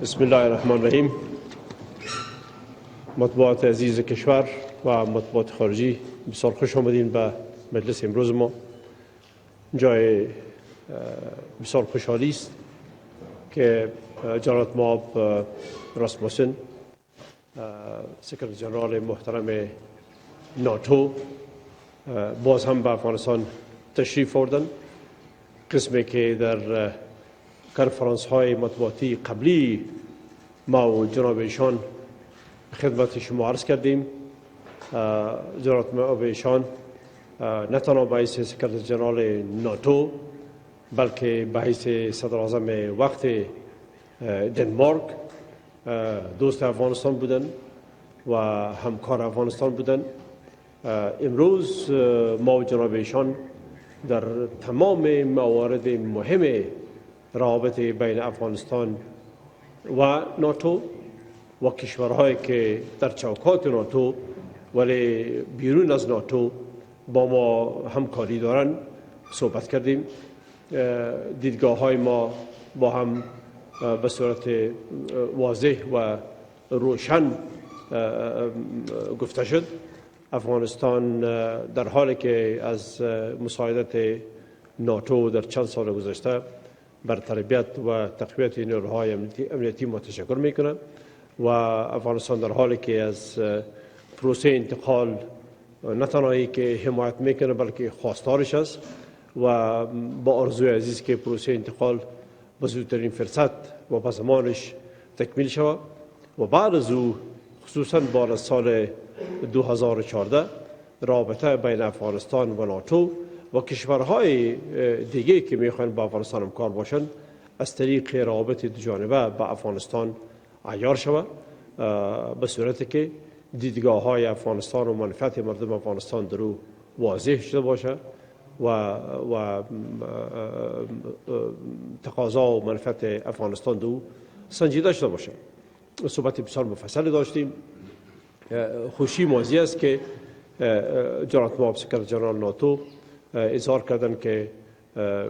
بسم الله الرحمن الرحیم. مطبوعات عزیز کشور و مطبوعات خارجی، بسیار خوش آمدین به مجلس امروز ما. جای بسیار خوشحالی است که جناب معاب راسموسن، سکرتر جنرال محترم ناتو، باز هم به افغانستان تشریف آوردند. قسمی که در کنفرانس های مطبوعاتی قبلی ما و جناب ایشان خدمت شما عرض کردیم. جناب ایشان نه تنها به حیث سکرتر جنرال ناتو بلکه به حیث صدر اعظم وقت دنمارک دوست افغانستان بودند و همکار افغانستان بودند. امروز ما و جناب ایشان در تمام موارد مهم روابط بین افغانستان و ناتو و کشورهایی که در چوکات ناتو ولی بیرون از ناتو با ما همکاری دارند صحبت کردیم. دیدگاه های ما با هم به صورت واضح و روشن گفته شد. افغانستان در حالی که از مساعدت ناتو در چند سال گذشته بر تربیت و تقویت نیروهای امنیتی متشکر میکنه و افغانستان در حالی که از پروسه انتقال نه تنهایی که حمایت میکنه بلکه خواستارش است و با آرزوی عزیز که پروسه انتقال به زودترین فرصت و به زمانش تکمیل شود و بعد از او خصوصا بعد از سال 2014 رابطه بین افغانستان و ناتو و کشورهای دیگه که میخوان با افغانستان همکار باشند از طریق روابط دوجانبه با افغانستان عیار شود، به صورتی که دیدگاه های افغانستان و منفعت مردم افغانستان در او واضح شده باشه و تقاضا و منفعت افغانستان در او سنجیده شده باشه. صحبت بسیار مفصلی داشتیم. خوشی موضوعی است که جناب معاب سکرتر جنرال ناتو اظهار کردند که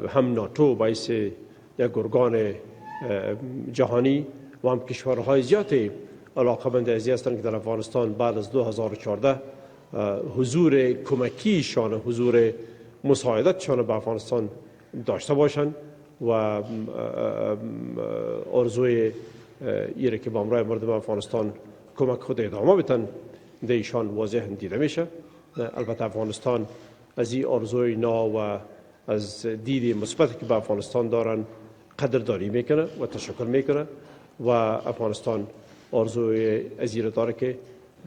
هم ناتو باعث یک ارگان جهانی و هم کشورهای زیادی علاقه‌مند ازی هستند که در افغانستان بعد از 2014 حضور کمکیشان، حضور مساعدتشان به افغانستان داشته باشند و آرزوی ایره که با امرای مردم افغانستان کمک خود ادامه بدن در ایشان واضح دیده میشه. البته افغانستان از این آرزوی نا و از دید مثبتی که به افغانستان دارن قدردانی میکنه و تشکر میکنه و افغانستان آرزوی از این داره که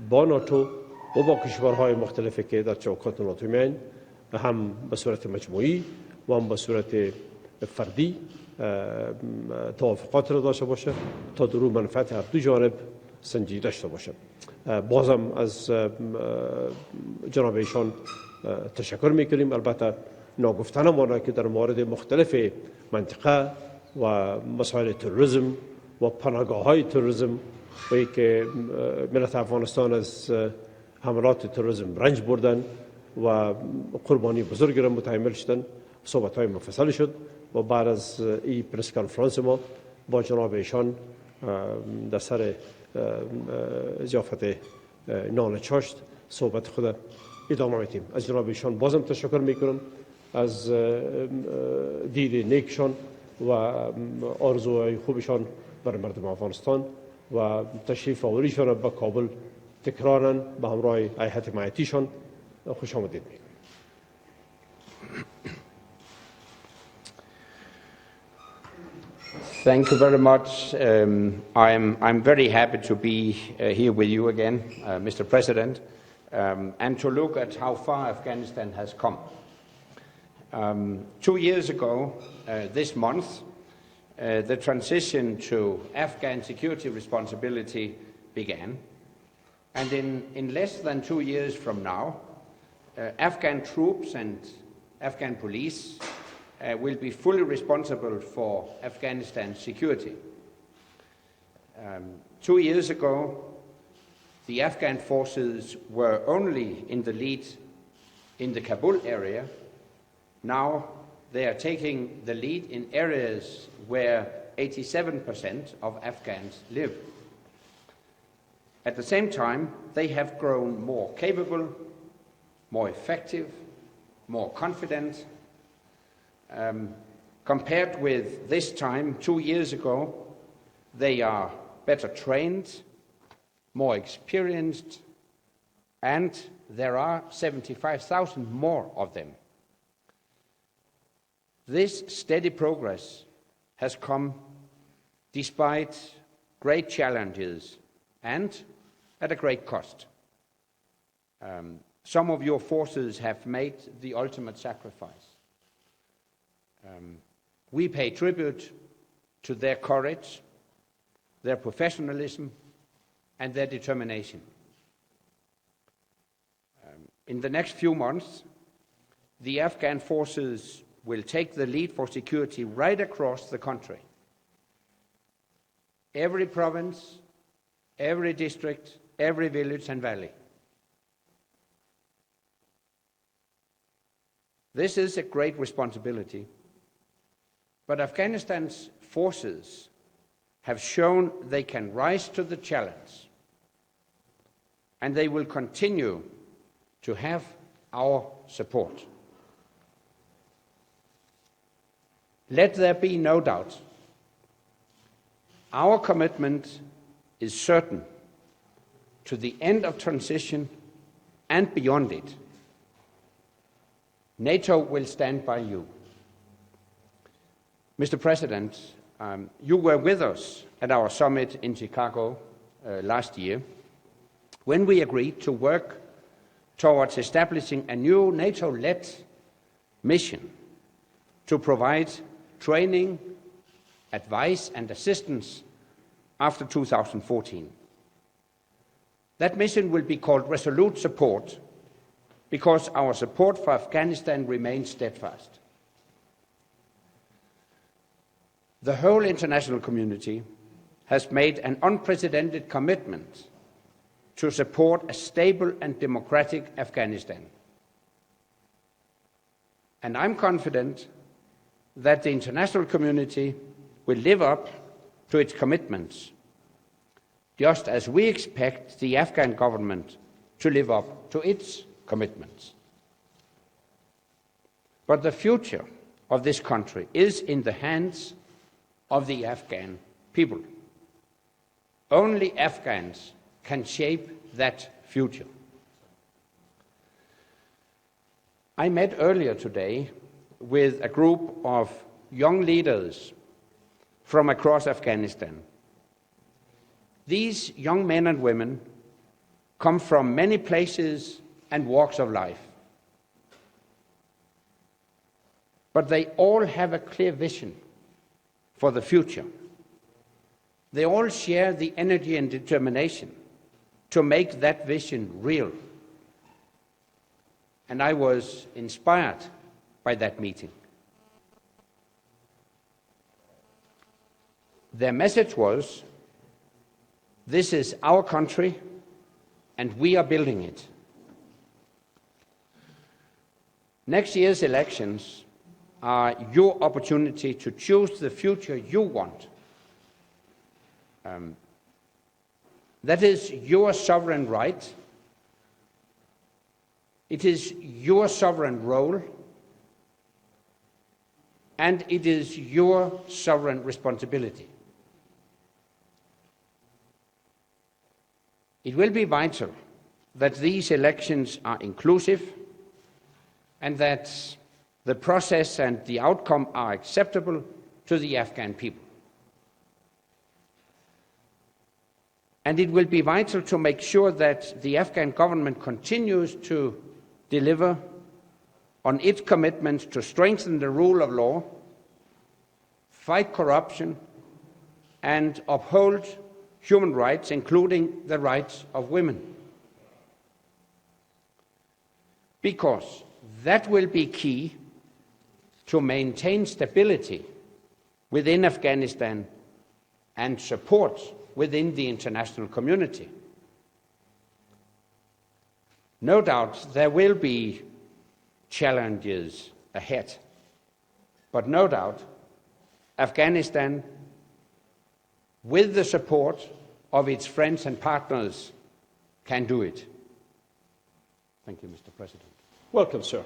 با ناتو و با کشورهای مختلفی که در چوکات ناتو میان هم به صورت مجموعی و هم به صورت فردی توافقات را داشته باشه تا در منفعت هر دو جانب سنجیده شده باشه. بازم از جناب ایشان تشکر میکنیم. البته ناگفتنه مانه که در موارد مختلف منطقه و مسائل تروریسم و پناهگاه های تروریسم و که ملت افغانستان از حملات تروریسم رنج بردن و قربانی بزرگی را متحمل شدن، صحبت های مفصل شد و بعد از این پرس کانفرانس ما با جناب ایشان در سر ضیافت نان چاشت صحبت خود ادامه میدیم. از جناب ایشان بازم تشکر میکنم از دید نیکشان و آرزوهای خوبشان برای مردم افغانستان و تشریف آوریشان به کابل تکرارا به همراه هیئت معیتیشان خوش آمدید میگم. Thank you very much. I'm very happy to be here with you again, Mr. President, and to look at how far Afghanistan has come. 2 years ago, this month, the transition to Afghan security responsibility began, and in less than 2 years from now, Afghan troops and Afghan police will be fully responsible for Afghanistan's security. 2 years ago, the Afghan forces were only in the lead in the Kabul area. Now they are taking the lead in areas where 87% of Afghans live. At the same time, they have grown more capable, more effective, more confident. Compared with this time 2 years ago, they are better trained, more experienced, and there are 75,000 more of them. This steady progress has come despite great challenges and at a great cost. Some of your forces have made the ultimate sacrifice. We pay tribute to their courage, their professionalism, and their determination. In the next few months, the Afghan forces will take the lead for security right across the country. Every province, every district, every village and valley. This is a great responsibility, but Afghanistan's forces have shown they can rise to the challenge, and they will continue to have our support. Let there be no doubt, our commitment is certain to the end of transition and beyond it. NATO will stand by you. Mr. President, you were with us at our summit in Chicago last year when we agreed to work towards establishing a new NATO-led mission to provide training, advice and assistance after 2014. That mission will be called Resolute Support because our support for Afghanistan remains steadfast. The whole international community has made an unprecedented commitment to support a stable and democratic Afghanistan. And I'm confident that the international community will live up to its commitments, just as we expect the Afghan government to live up to its commitments. But the future of this country is in the hands of the Afghan people. Only Afghans can shape that future. I met earlier today with a group of young leaders from across Afghanistan. These young men and women come from many places and walks of life. But they all have a clear vision for the future. They all share the energy and determination to make that vision real. And I was inspired by that meeting. Their message was, this is our country and we are building it. Next year's elections are your opportunity to choose the future you want. That is your sovereign right. It is your sovereign role. And it is your sovereign responsibility. It will be vital that these elections are inclusive and that the process and the outcome are acceptable to the Afghan people. And it will be vital to make sure that the Afghan government continues to deliver on its commitment to strengthen the rule of law, fight corruption, and uphold human rights, including the rights of women. Because that will be key to maintain stability within Afghanistan and support within the international community. No doubt there will be challenges ahead, but no doubt Afghanistan with the support of its friends and partners, can do it. Thank you, Mr. President. Welcome, sir.